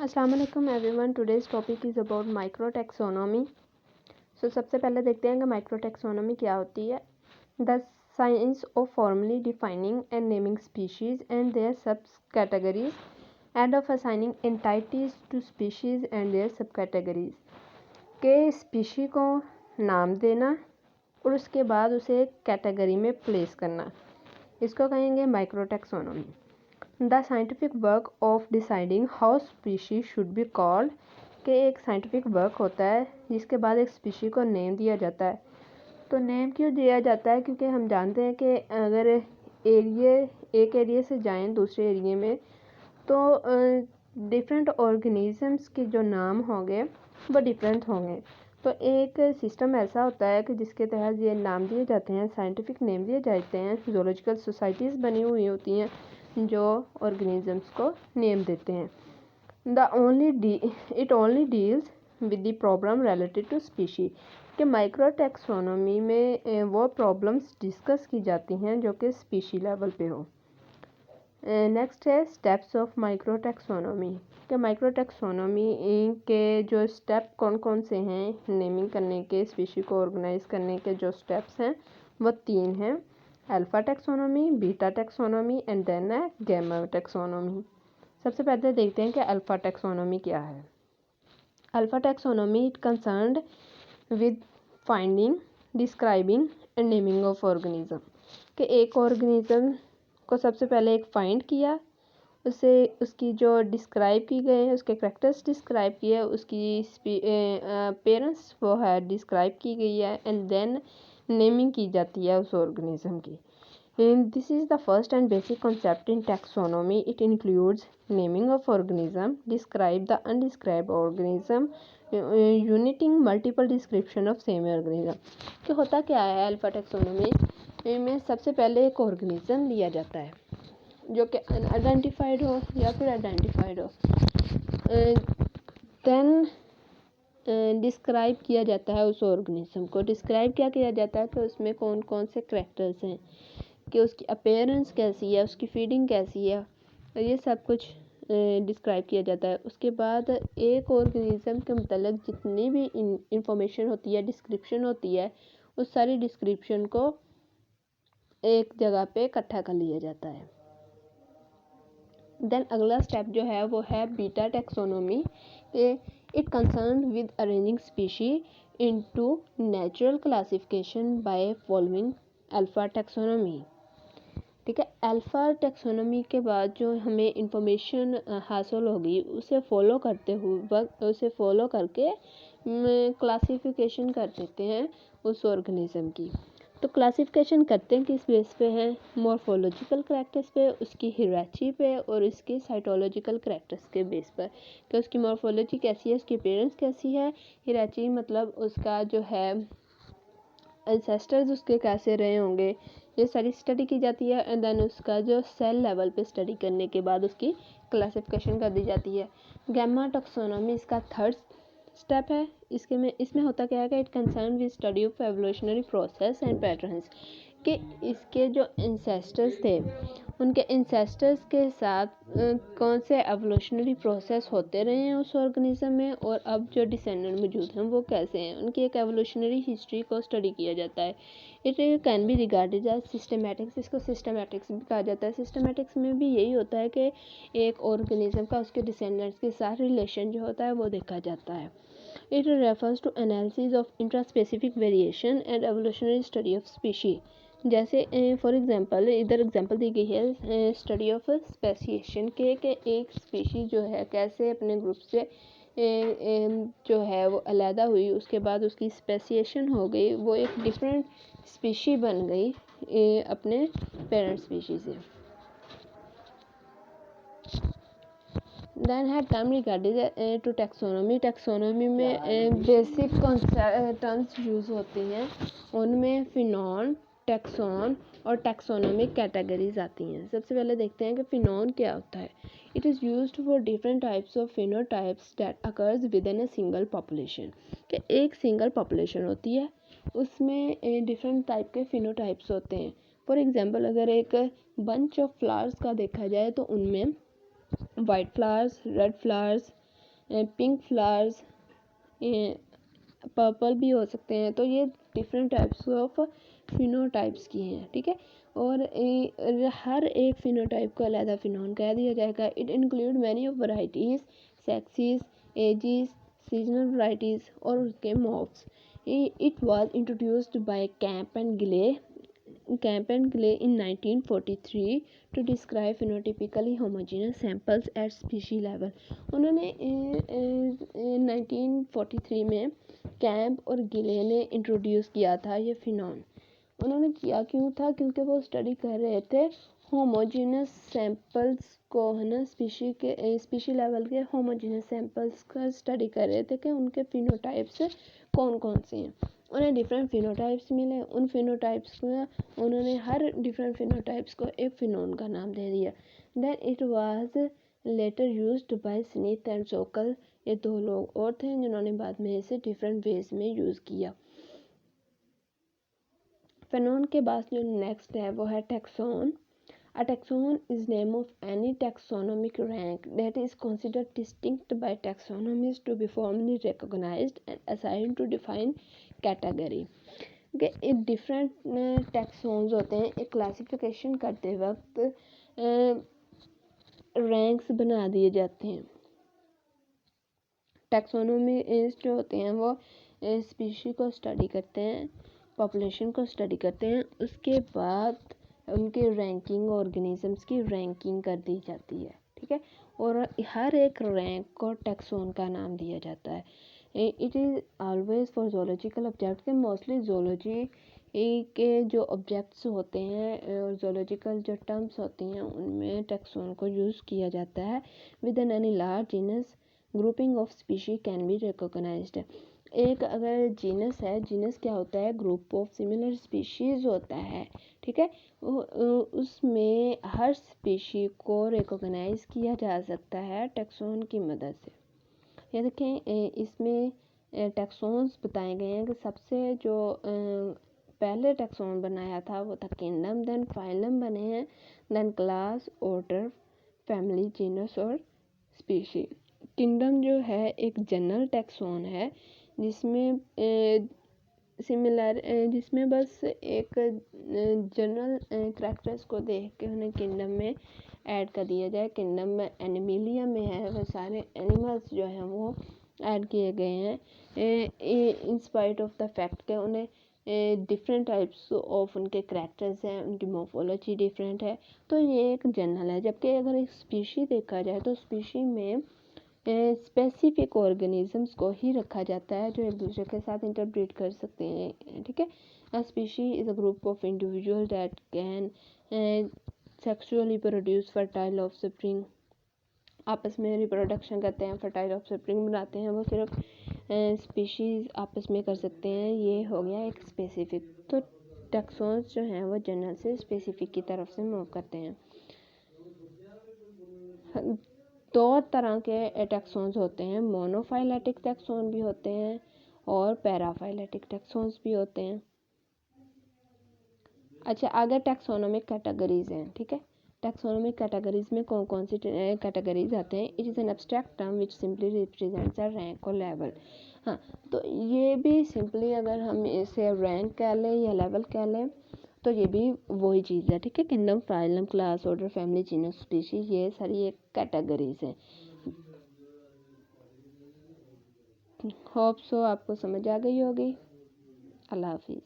अस्सलाम वालेकुम everyone. Today's topic is about micro taxonomy. सबसे पहले देखते हैं कि माइक्रो टैक्सोनॉमी क्या होती है। The science of formally defining and naming species and their subcategories and of assigning entities to species and their subcategories. के species को नाम देना और उसके बाद उसे एक कैटेगरी में प्लेस करना, इसको कहेंगे micro taxonomy. The scientific work of deciding how species should be called, के एक साइंटिफिक वर्क होता है जिसके बाद एक स्पीशी को नेम दिया जाता है। तो नेम क्यों दिया जाता है? क्योंकि हम जानते हैं कि अगर एक एरिया से जाएं दूसरे एरिया में तो डिफरेंट ऑर्गेनिजम्स के जो नाम होंगे वो डिफरेंट होंगे। तो एक सिस्टम ऐसा होता है कि जिसके तहत ये नाम दिए जाते हैं, साइंटिफिक नेम दिए जाते हैं। जूलॉजिकल सोसाइटीज़ बनी हुई होती हैं जो ऑर्गेनिजम्स को नेम देते हैं। It only deals with the problem related to species, कि माइक्रो टैक्सोनॉमी में वो प्रॉब्लम्स डिस्कस की जाती हैं जो कि स्पीशी लेवल पे हो। नेक्स्ट है स्टेप्स ऑफ माइक्रो टैक्सोनॉमी, कि माइक्रो टैक्सोनॉमी के जो स्टेप कौन कौन से हैं नेमिंग करने के, स्पीशी को ऑर्गेनाइज करने के जो स्टेप्स हैं वो 3 हैं। Alpha taxonomy, beta taxonomy and then है गैमा टैक्सोनॉमी। सबसे पहले देखते हैं कि अल्फा टैक्सोनॉमी क्या है। Alpha taxonomy it concerned with finding, describing and naming of organism, कि एक ऑर्गेनिज्म को सबसे पहले एक फाइंड किया, उसे उसकी जो डिस्क्राइब की गए हैं, उसके करैक्टर्स डिस्क्राइब किए, उसकी अपीयरेंस वो है डिस्क्राइब की गई है, एंड देन नेमिंग की जाती है उस ऑर्गेनिज्म की। This is the first and basic concept in taxonomy. It includes naming of organism, describe the undescribed organism, uniting multiple description of same organism। तो होता क्या है अल्फा टैक्सोनॉमी में? सबसे पहले एक ऑर्गेनिज्म लिया जाता है जो कि अनआइडेंटिफाइड हो या फिर आइडेंटिफाइड हो, देन डिस्क्राइब किया जाता है उस ऑर्गेनिज्म को। डिस्क्राइब क्या किया जाता है कि उसमें कौन कौन से करैक्टर्स हैं, कि उसकी अपीयरेंस कैसी है, उसकी फीडिंग कैसी है, और ये सब कुछ डिस्क्राइब किया जाता है। उसके बाद एक ऑर्गेनिज्म के मतलब जितनी भी इंफॉर्मेशन होती है, डिस्क्रिप्शन होती है, उस सारी डिस्क्रिप्शन को एक जगह पे इकट्ठा कर लिया जाता है। देन अगला स्टेप जो है वो है beta taxonomy. It concern with arranging species into natural classification by following alpha taxonomy. ठीक है, अल्फा टैक्सोनॉमी के बाद जो हमें इंफॉर्मेशन हासिल होगी उसे फॉलो करके क्लासिफिकेशन कर देते हैं उस ऑर्गेनिज्म की। तो क्लासिफिकेशन करते हैं किस बेस पे हैं? मॉर्फोलॉजिकल करैक्टर्स पे, उसकी हियरार्ची पे और इसके साइटोलॉजिकल करैक्टर्स के बेस पर, कि उसकी मॉर्फोलॉजी कैसी है, उसकी अपीयरेंस कैसी है, हियरार्ची मतलब उसका जो है एंसेस्टर्स उसके कैसे रहे होंगे, ये सारी स्टडी की जाती है। एंड देन उसका जो सेल लेवल पे स्टडी करने के बाद उसकी क्लासिफिकेशन कर दी जाती है। गैमा टैक्सोनॉमी इसका थर्ड स्टेप है। इसमें होता क्या है कि it concern with study of evolutionary process and patterns, कि इसके जो एंसेस्टर्स थे उनके एंसेस्टर्स के साथ कौन से एवोल्यूशनरी प्रोसेस होते रहे हैं उस ऑर्गेनिज्म में, और अब जो डिसेंडेंट मौजूद हैं वो कैसे हैं, उनकी एक एवोल्यूशनरी हिस्ट्री को स्टडी किया जाता है। It can be regarded as systematics, इसको सिस्टमैटिक्स भी कहा जाता है। सिस्टमैटिक्स में भी यही होता है कि एक ऑर्गेनिज्म का उसके डिसेंडेंट्स के साथ रिलेशन जो होता है वो देखा जाता है। It refers to analysis of intraspecific variation and evolutionary study of species. जैसे फॉर एग्जांपल इधर एग्जांपल दी गई है स्टडी ऑफ स्पेसिएशन के, एक स्पीशी जो है कैसे अपने ग्रुप से जो है वो अलहदा हुई, उसके बाद उसकी स्पेसिएशन हो गई, वो एक डिफरेंट स्पीशी बन गई अपने पेरेंट स्पीशी से। देन है term regarded to taxonomy. Taxonomy में बेसिक टर्म्स यूज़ होती हैं, उनमें फिनॉन, टैक्सॉन और टैक्सोनॉमिक कैटेगरीज आती हैं। सबसे पहले देखते हैं कि फिनॉन क्या होता है। It is used for different types of phenotypes that occurs with in a single population, कि एक सिंगल पॉपुलेशन होती है उसमें डिफरेंट टाइप के फिनोटाइप्स होते हैं। फॉर एग्जांपल अगर एक बंच ऑफ फ्लावर्स का देखा जाए तो उनमें white flowers, red flowers, pink flowers, purple भी हो सकते हैं। तो ये डिफरेंट टाइप्स ऑफ फिनोटाइप्स की हैं, ठीक है। और हर एक फिनोटाइप को अलग फिनोन कह दिया जाएगा। It include many of varieties, sexes, ages, seasonal varieties और उसके morphs. It was introduced by Camp and Gilly in 1943 to describe phenotypically homogeneous samples at species level। उन्होंने 1943 में कैंप और गिले ने इंट्रोड्यूस किया था ये फिनोन। उन्होंने किया क्यों था? क्योंकि वो स्टडी कर रहे थे होमोजेनस सैंपल्स को, है ना, स्पीशी लेवल के होमोजेनस सैंपल्स का स्टडी कर रहे थे कि उनके फिनोटाइप्स कौन कौन से हैं। उन्हें डिफरेंट फिनोटाइप्स मिले। उन फिनोटाइप्स को उन्होंने हर डिफरेंट फिनोटाइप्स को एक फिनोन का नाम दे दिया। Then it was later used by Smith and Sokal. ये दो लोग और थे जिन्होंने बाद में इसे डिफरेंट वेज में यूज़ किया। फिनोन के बाद जो नेक्स्ट है वो है taxon. A taxon is name of any taxonomic rank that is considered distinct by taxonomists to be formally recognized and assigned to define category। एक डिफरेंट टैक्सोन्स होते हैं। एक क्लासिफिकेशन करते वक्त रैंक्स बना दिए जाते हैं। टैक्सोनोमिस्ट जो होते हैं वो स्पीशी को स्टडी करते हैं, पॉपुलेशन को स्टडी करते हैं, उसके बाद उनके रैंकिंग, ऑर्गेनिजम्स की रैंकिंग कर दी जाती है, ठीक है। और हर एक रैंक को टैक्सोन का नाम दिया जाता है। It is always for zoological object के, मोस्टली जोलॉजी के जो ऑब्जेक्ट्स होते हैं और जोलॉजिकल जो टर्म्स होती हैं उनमें टैक्सोन को यूज़ किया जाता है। With an any large genus grouping of species can be recognised. एक अगर जीनस है, जीनस क्या होता है? ग्रुप ऑफ सिमिलर स्पीशीज़ होता है, ठीक है। उसमें हर स्पीशी को रिकॉग्नाइज किया जा सकता है टैक्सोन की मदद से। ये देखें, इसमें टैक्सोन्स बताए गए हैं कि सबसे जो पहले टैक्सोन बनाया था वो था किंगडम, देन फाइलम बने हैं, then class, order, family, genus और स्पीशी। किंगडम जो है एक जनरल टैक्सोन है जिसमें जिसमें बस एक जनरल करैक्टर्स को देख के उन्हें किंगडम में ऐड कर दिया जाए। किंगडम में एनिमलिया में है वो सारे एनिमल्स जो हैं वो ऐड किए गए हैं in spite of the fact के उन्हें डिफरेंट टाइप्स ऑफ उनके करैक्टर्स हैं, उनकी मोर्फोलॉजी डिफरेंट है। तो ये एक जनरल है। जबकि अगर एक स्पीशी देखा जाए तो स्पीशी में स्पेसिफिक ऑर्गेनिजम्स को ही रखा जाता है जो एक दूसरे के साथ इंटरब्रीड कर सकते हैं, ठीक है। अ species is a group of individual that can sexually produce fertile offspring. आपस में रिप्रोडक्शन करते हैं, फर्टाइल ऑफस्प्रिंग बनाते हैं, वो सिर्फ स्पीशीज़ आपस में कर सकते हैं। ये हो गया एक स्पेसिफिक। तो टैक्सोन्स जो हैं वो जनरल से स्पेसिफिक की तरफ से मूव करते हैं। दो तरह के टैक्सोन्स होते हैं, मोनोफाइलेटिक टैक्सोन भी होते हैं और पैराफाइलेटिक टैक्सोन्स भी होते हैं। अच्छा, आगे टैक्सोनोमिक कैटेगरीज हैं, ठीक है। टैक्सोनोमिक कैटेगरीज में कौन कौन सी कैटेगरीज आते हैं? It is an abstract term which simply represents a rank और लेवल। हाँ, तो ये भी सिंपली अगर हम इसे रैंक कह लें या लेवल कह लें तो ये भी वही चीज़ है, ठीक है। Kingdom, phylum, class, order, family, genus, species, ये सारी एक कैटेगरीज हैं। होप सो आपको समझ आ गई होगी। अल्लाह हाफिज़।